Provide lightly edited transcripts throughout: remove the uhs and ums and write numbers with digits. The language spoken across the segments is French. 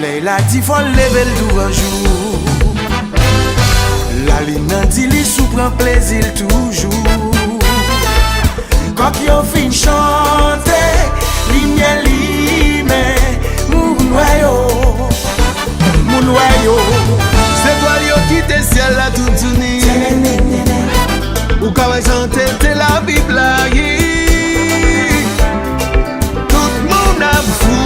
soleil la dit faut lever le tout un jour. La ligne dit li sou prend plaisir toujours. Quand yon fin chante, lumière li mais moun noyo. C'est toi qui te ciel la toute unie. Ou quand on chante c'est la Bible là. Tout le monde a fou,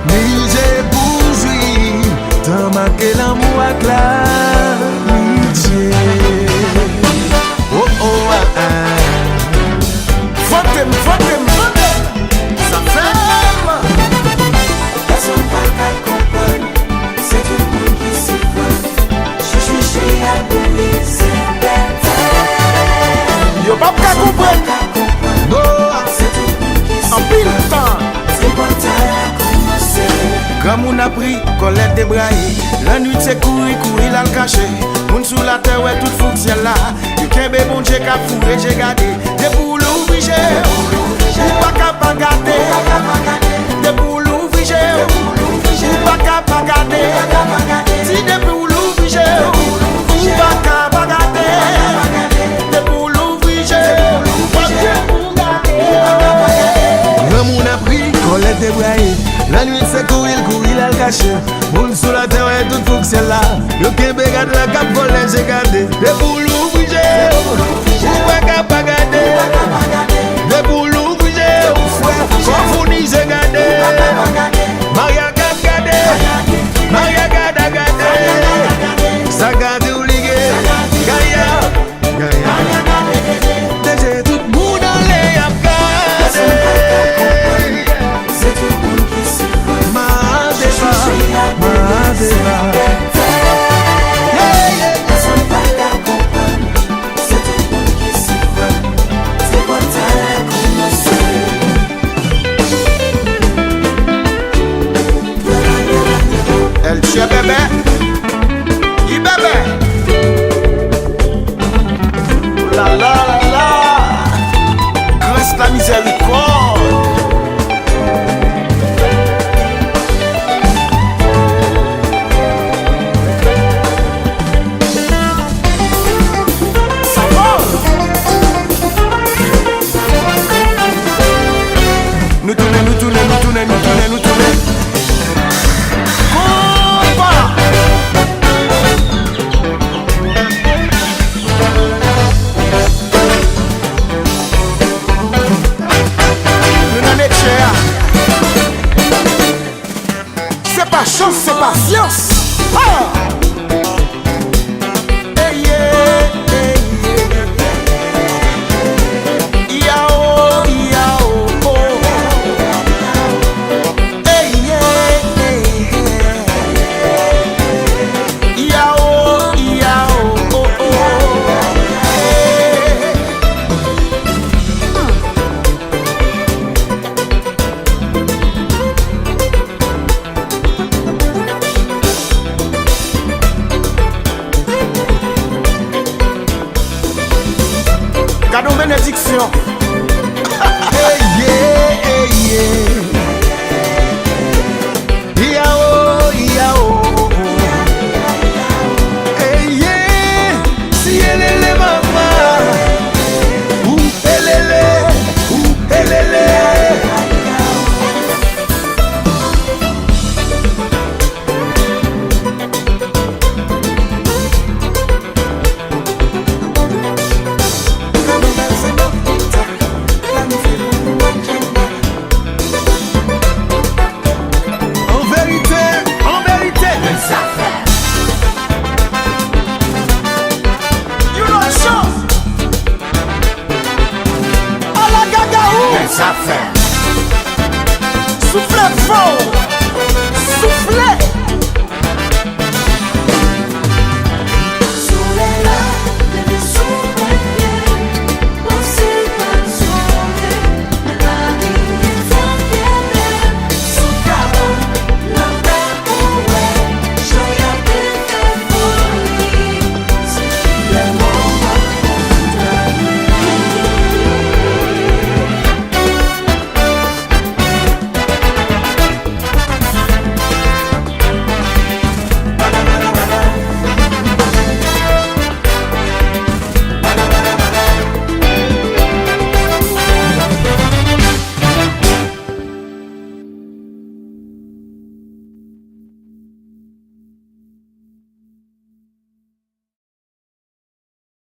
musée bourgeois. T'as marqué l'amour avec l'amitié. Oh oh ah ah. Fotem, ça fait. Personne pas qu'à comprendre. C'est tout le monde qui s'y voit. Je suis à bouillir, c'est bête. Yo pas qu'à comprendre. Oh. C'est tout le monde qui s'y En pile temps. C'est bon temps à commencer. Comme on a pris, Colette débraillée. La nuit c'est courir dans le cachet. Moun sous la terre, ouais, tout fout ciel là. Du kembe bon Dieu qu'a fourré, j'ai gardé. Des boules ouvrigées, ou pas qu'à pas garder. Des boules ouvrigées, ou pas qu'à pas garder. Si des boules ouvrigées, ou pas qu'à pas garder. Des boules ouvrigées, ou pas qu'à pas garder. Comme on a pris, Colette débraillée. La nuit c'est courir dans le cachet. Moun sous la terre et tout faut que c'est là. Yo kembe garde la cap volée j'ai gardé. Des boules ouvrigées, ou pas qu'à pas garder. Des boules ouvrigées, ou frère, confouni j'ai gardé. Maria garde gardé, Maria garde gardé. Ça garde ou ligue, Gaïa. Déjà tout le monde en l'air à garder. C'est tout le monde qui s'y voit. Ma débat. Personne pas qu'à comprendre. C'est tout le monde qui s'y voit. C'est bon temps à commencer. Elle tue bébé, il bébé. La la la la, grâce la miséricorde. Ça vole. Nous tournons. C'est pas chance, c'est patience. Ah! Hey, yeah, hey, yeah. Yao, yao, oh. Hey, yeah, hey, yeah. Yao, yao, oh, oh. Hey. Cadeau bénédiction. Hey yeah, hey yeah. Yao, yao. Hey yeah. Si elle est maman. Ou elle est. En vérité. Ça fait. You know chance. À la gagaou. Ça fait. Souffle fort.